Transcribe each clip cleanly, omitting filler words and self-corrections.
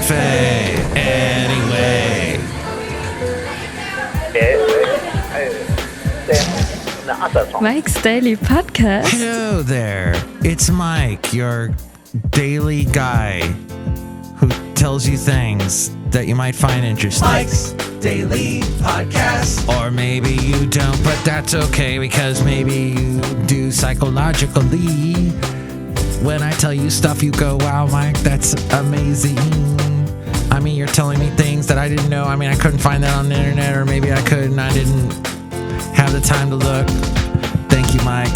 Cafe. Anyway. Mike's Daily Podcast. Hello there. It's Mike, your daily guy who tells you things that you might find interesting. Mike's Daily Podcast. Or maybe you don't, but that's okay because maybe you do psychologically. When I tell you stuff, you go, wow, Mike, that's amazing. I mean, you're telling me things that I didn't know. I mean, I couldn't find that on the internet, or maybe I could and I didn't have the time to look. Thank you, Mike.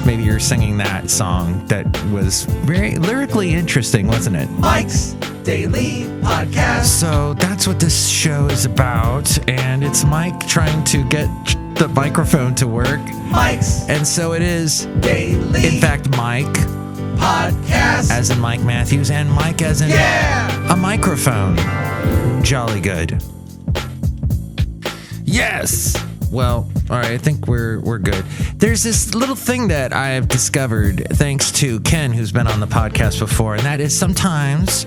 Maybe you're singing that song that was very lyrically interesting, wasn't it? Mike's Daily Podcast. So that's what this show is about, and it's Mike trying to get the microphone to work. Mike's And so it is, Daily in fact, Mike, Podcast. as in Mike Matthews, and Mike as in a microphone. Jolly good. Yes. Well, all right, I think we're good. There's this little thing that I've discovered thanks to Ken, who's been on the podcast before, and that is sometimes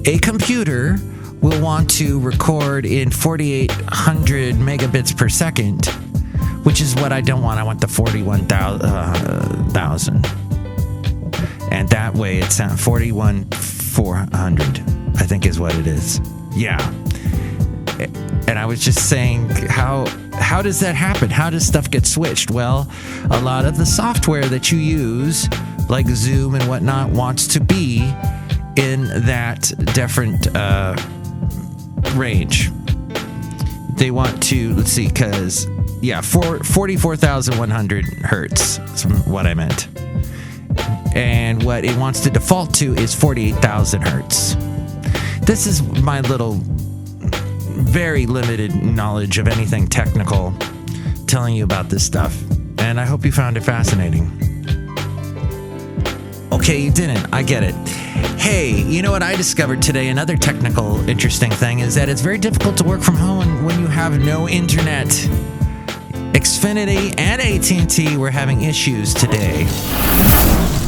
a computer will want to record in 4,800 megabits per second, which is what I don't want. I want the 41,000. And that way it's 41,400, I think is what it is. Yeah. And I was just saying, how does that happen? How does stuff get switched? Well, a lot of the software that you use, like Zoom and whatnot, wants to be in that different range. They want to, let's see, because, 44,100 hertz is what I meant. And what it wants to default to is 48,000 hertz. This is my little very limited knowledge of anything technical telling you about this stuff, and I hope you found it fascinating. Okay, you didn't. I get it. Hey, you know what I discovered today? Another technical interesting thing is that it's very difficult to work from home when you have no internet. Xfinity and AT&T were having issues today.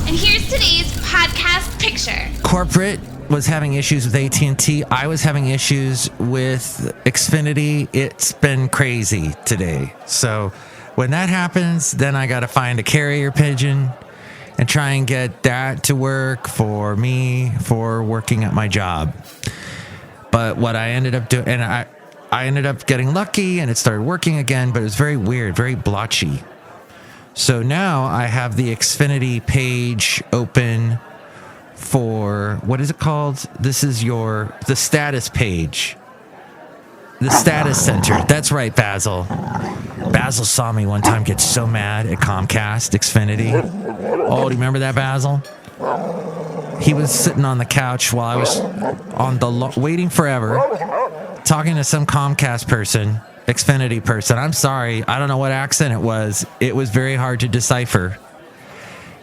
And here's today's podcast picture. Corporate was having issues with AT&T. I was having issues with Xfinity. It's been crazy today. So when that happens, then I got to find a carrier pigeon and try and get that to work for me for working at my job. But what I ended up doing, and I ended up getting lucky and it started working again, but it was very weird, very blotchy. So now I have the Xfinity page open for, what is it called? This is the status page. The status center. That's right, Basil. Basil saw me one time get so mad at Comcast, Xfinity. Oh, do you remember that, Basil? He was sitting on the couch while I was waiting forever, talking to some Comcast person, Xfinity person. I'm sorry, I don't know what accent it was. It was very hard to decipher.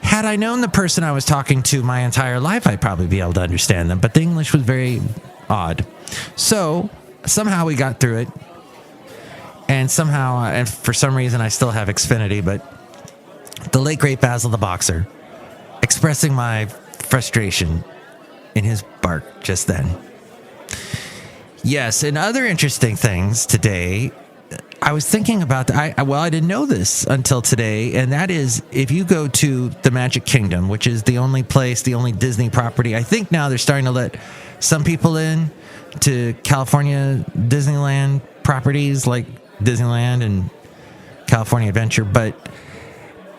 Had I known the person I was talking to my entire life, I'd probably be able to understand them, but the English was very odd. So somehow we got through it, and and for some reason I still have Xfinity, but the late great Basil the Boxer, expressing my frustration in his bark just then. Yes, and other interesting things today, I was thinking about I didn't know this until today, and that is if you go to the Magic Kingdom, which is the only Disney property. I think now they're starting to let some people in to California Disneyland properties like Disneyland and California Adventure, but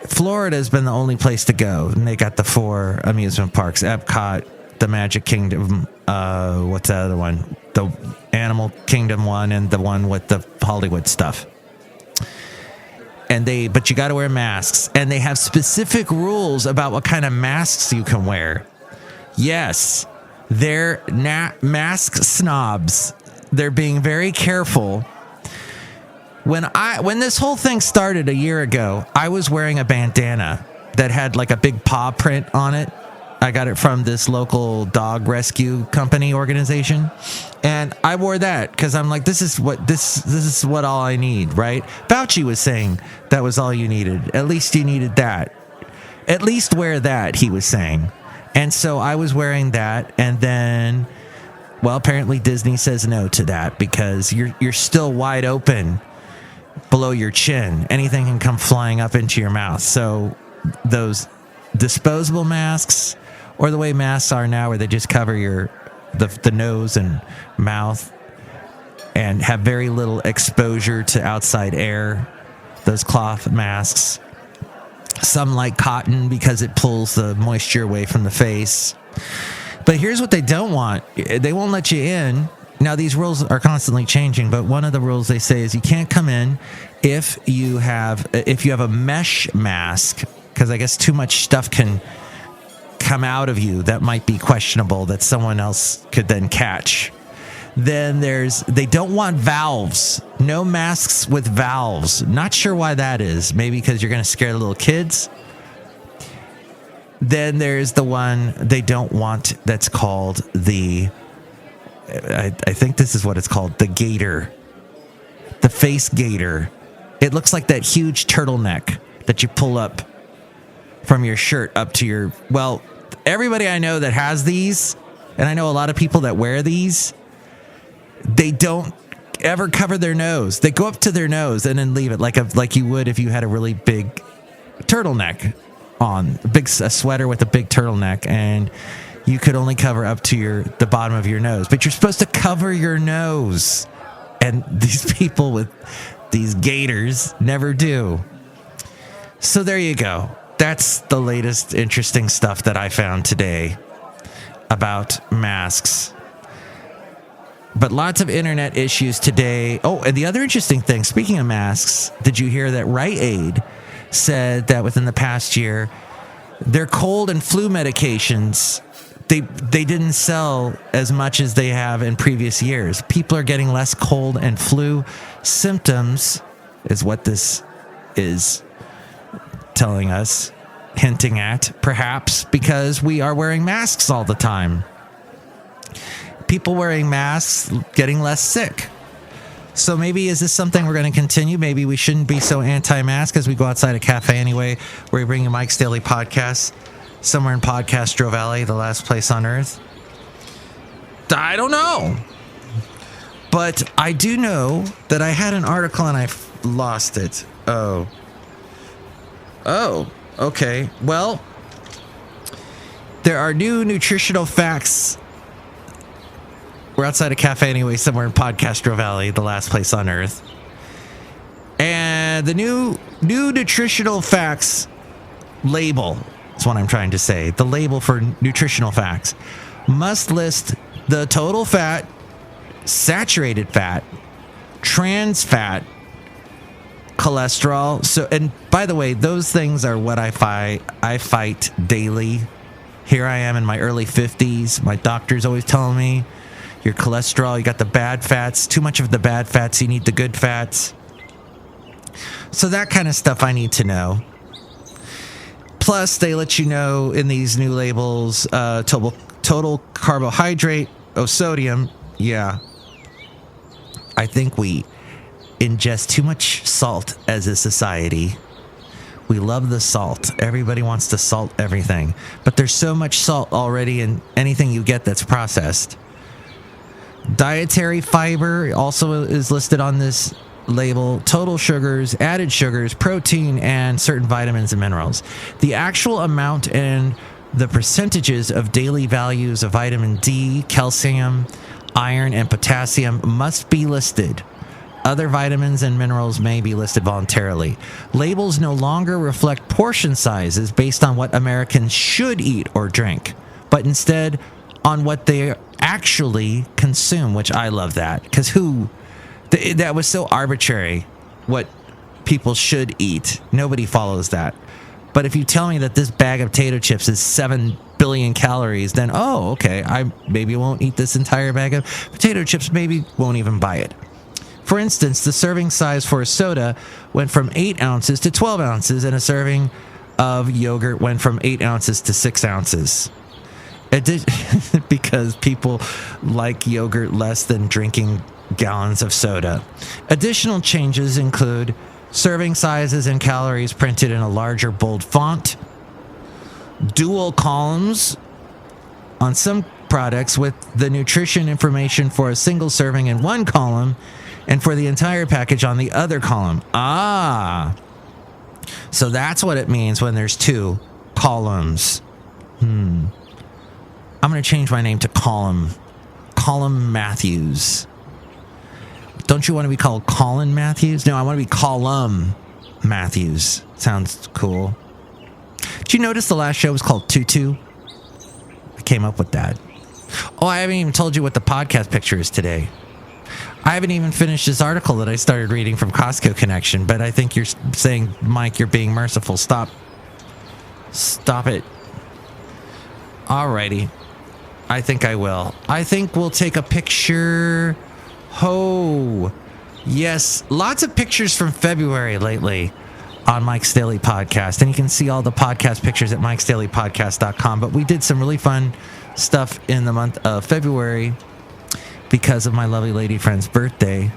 Florida has been the only place to go, and they got the 4 amusement parks: Epcot, the Magic Kingdom, what's the other one? The Animal Kingdom one, and the one with the Hollywood stuff. But you got to wear masks, and they have specific rules about what kind of masks you can wear. Yes, they're mask snobs. They're being very careful. When this whole thing started a year ago, I was wearing a bandana that had like a big paw print on it. I got it from this local dog rescue company organization, and I wore that because I'm like, this is what all I need, right? Fauci was saying that was all you needed. At least you needed that. At least wear that, he was saying. And so I was wearing that, and then Well, apparently Disney says no to that because you're still wide open below your chin. Anything can come flying up into your mouth. So those disposable masks, or the way masks are now where they just cover the nose and mouth and have very little exposure to outside air, those cloth masks. Some like cotton because it pulls the moisture away from the face. But here's what they don't want. They won't let you in. Now, these rules are constantly changing, but one of the rules they say is you can't come in if you have a mesh mask, because I guess too much stuff can come out of you that might be questionable that someone else could then catch. Then they don't want valves. No masks with valves. Not sure why that is. Maybe because you're going to scare the little kids. Then there's the one they don't want that's called I think this is what it's called, the gaiter. The face gaiter. It looks like that huge turtleneck that you pull up from your shirt up to your... Well, everybody I know that has these, and I know a lot of people that wear these, they don't ever cover their nose. They go up to their nose and then leave it like you would if you had a really big turtleneck on, a sweater with a big turtleneck, and you could only cover up to the bottom of your nose. But you're supposed to cover your nose. And these people with these gaiters never do. So there you go. That's the latest interesting stuff that I found today about masks. But lots of internet issues today. Oh, and the other interesting thing, speaking of masks, did you hear that Rite Aid said that within the past year, their cold and flu medications, they didn't sell as much as they have in previous years. People are getting less cold and flu symptoms, is what this is telling us, hinting at, perhaps because we are wearing masks all the time. People wearing masks getting less sick. So maybe is this something we're going to continue? Maybe we shouldn't be so anti-mask as we go outside a cafe anyway, where we bring you Mike's Daily Podcast, somewhere in Podcastro Valley, the last place on earth. I don't know. But I do know that I had an article and I lost it. Oh, okay. Well, there are new nutritional facts. We're outside a cafe anyway, somewhere in Podcastro Valley, the last place on earth. And the new nutritional facts label is what I'm trying to say. The label for nutritional facts must list the total fat, saturated fat, trans fat, cholesterol. So, and by the way, those things are what I fight daily. Here I am in my early 50s. My doctor's always telling me, your cholesterol, you got the bad fats, too much of the bad fats, you need the good fats. So that kind of stuff I need to know. Plus, they let you know in these new labels, total carbohydrate, sodium. Yeah. I think we ingest too much salt as a society. We love the salt. Everybody wants to salt everything. But there's so much salt already in anything you get that's processed. Dietary fiber also is listed on this label. Total sugars, added sugars, protein, and certain vitamins and minerals. The actual amount and the percentages of daily values of vitamin D, calcium, iron, and potassium must be listed. Other vitamins and minerals may be listed voluntarily. Labels no longer reflect portion sizes based on what Americans should eat or drink, but instead on what they actually consume, which I love that. Because that was so arbitrary, what people should eat. Nobody follows that. But if you tell me that this bag of potato chips is 7 billion calories, then, okay, I maybe won't eat this entire bag of potato chips, maybe won't even buy it. For instance, the serving size for a soda went from 8 ounces to 12 ounces, and a serving of yogurt went from 8 ounces to 6 ounces. Because people like yogurt less than drinking gallons of soda. Additional changes include serving sizes and calories printed in a larger bold font, dual columns on some products with the nutrition information for a single serving in one column and for the entire package on the other column. So that's what it means when there's 2 columns. I'm going to change my name to Column Matthews. Don't you want to be called Colin Matthews? No, I want to be Column Matthews. Sounds cool. Did you notice the last show was called Tutu? I came up with that. Oh, I haven't even told you what the podcast picture is today. I haven't even finished this article that I started reading from Costco Connection, but I think you're saying, Mike, you're being merciful. Stop it. Alrighty. I think I will. I think we'll take a picture. Oh, yes. Lots of pictures from February lately on Mike's Daily Podcast. And you can see all the podcast pictures at mikesdailypodcast.com. But we did some really fun stuff in the month of February because of my lovely lady friend's birthday.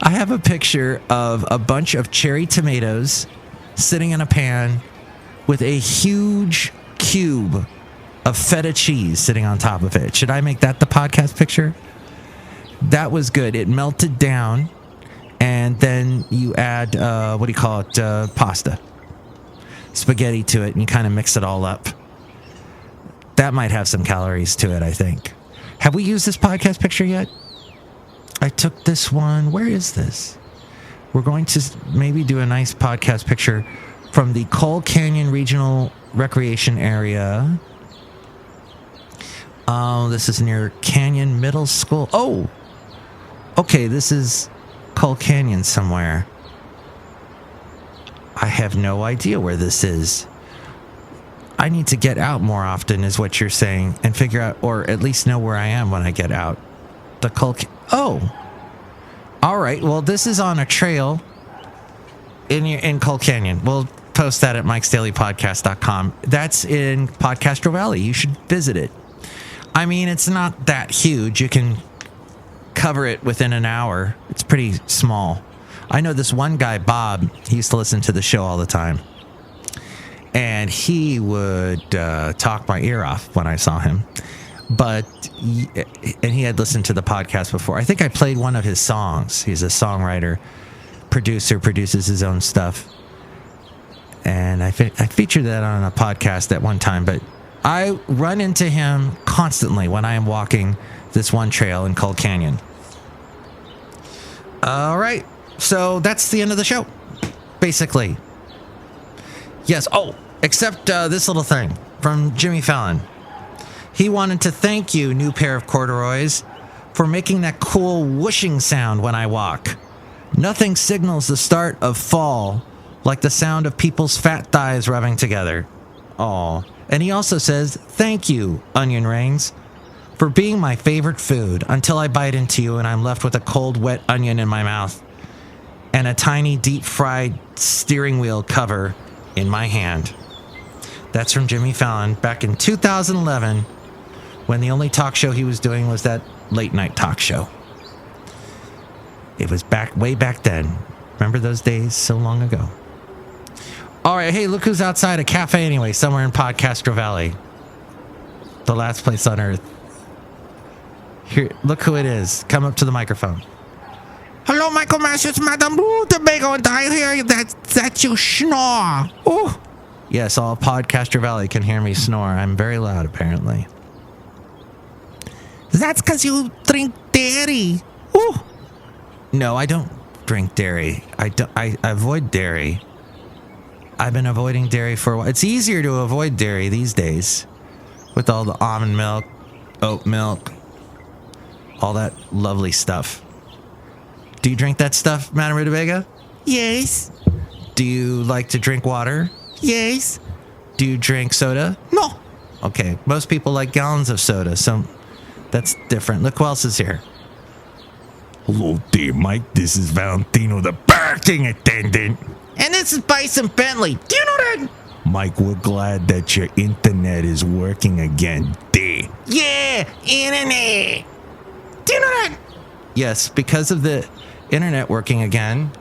I have a picture of a bunch of cherry tomatoes sitting in a pan with a huge cube of feta cheese sitting on top of it. Should I make that the podcast picture? That was good. It melted down, and then you add, pasta. Spaghetti to it, and you kind of mix it all up. That might have some calories to it, I think. Have we used this podcast picture yet? I took this one. Where is this? We're going to maybe do a nice podcast picture from the Coal Canyon Regional Recreation Area. This is near Canyon Middle School. Oh, okay, this is Coal Canyon somewhere. I have no idea where this is. I need to get out more often is what you're saying, and figure out, or at least know where I am when I get out. The Coal Oh, all right. Well, this is on a trail in Coal Canyon. We'll post that at mikesdailypodcast.com. That's in Podcastro Valley. You should visit it. I mean, it's not that huge. You can cover it within an hour. It's pretty small. I know this one guy, Bob, he used to listen to the show all the time. And he would talk my ear off when I saw him. And he had listened to the podcast before. I think I played one of his songs. He's a songwriter, producer, produces his own stuff. And I featured that on a podcast at one time, but I run into him constantly when I am walking this one trail in Coal Canyon. All right. So that's the end of the show, basically. Yes. Oh, except this little thing from Jimmy Fallon. He wanted to thank you, new pair of corduroys, for making that cool whooshing sound when I walk. Nothing signals the start of fall like the sound of people's fat thighs rubbing together. Aw. And he also says, thank you, onion rings, for being my favorite food until I bite into you and I'm left with a cold, wet onion in my mouth and a tiny, deep-fried steering wheel cover in my hand. That's from Jimmy Fallon back in 2011 when the only talk show he was doing was that late-night talk show. It was way back then. Remember those days so long ago? All right, hey, look who's outside a cafe anyway, somewhere in Podcastro Valley. The last place on earth. Here, look who it is. Come up to the microphone. Hello, Michael Masters, Madame Rootabega, and I hear that you snore. Oh, yes, all Podcastro Valley can hear me snore. I'm very loud, apparently. That's because you drink dairy. Oh, no, I don't drink dairy. I avoid dairy. I've been avoiding dairy for a while. It's easier to avoid dairy these days with all the almond milk, oat milk, all that lovely stuff. Do you drink that stuff, Madame Rootabega? Yes. Do you like to drink water? Yes. Do you drink soda? No. Okay, most people like gallons of soda, so that's different. Look who else is here. Hello there, Mike. This is Valentino, the parking attendant. And this is Bison Bentley. Do you know that? Mike, we're glad that your internet is working again. There. Yeah, internet. Do you know that? Yes, because of the internet working again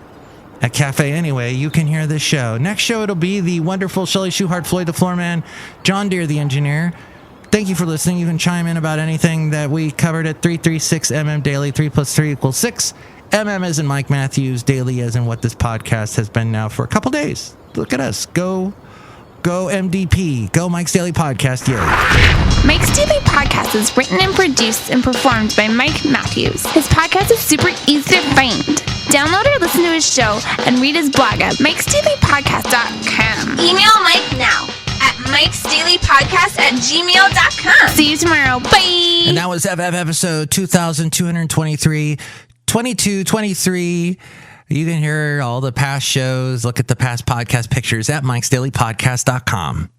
at Cafe Anyway, you can hear this show. Next show, it'll be the wonderful Chely Shoehart, Floyd the Floorman, John Deere the engineer, thank you for listening. You can chime in about anything that we covered at 336mm daily. 3 plus 3 equals 6. MM as in Mike Matthews, daily as in what this podcast has been now for a couple days. Look at us. Go MDP. Go Mike's Daily Podcast. Yay. Mike's Daily Podcast is written and produced and performed by Mike Matthews. His podcast is super easy to find. Download or listen to his show and read his blog at mikesdailypodcast.com. Email Mike now at mikesdailypodcast@gmail.com. See you tomorrow. Bye. And that was episode 2223. 2223. You can hear all the past shows, look at the past podcast pictures at mikesdailypodcast.com.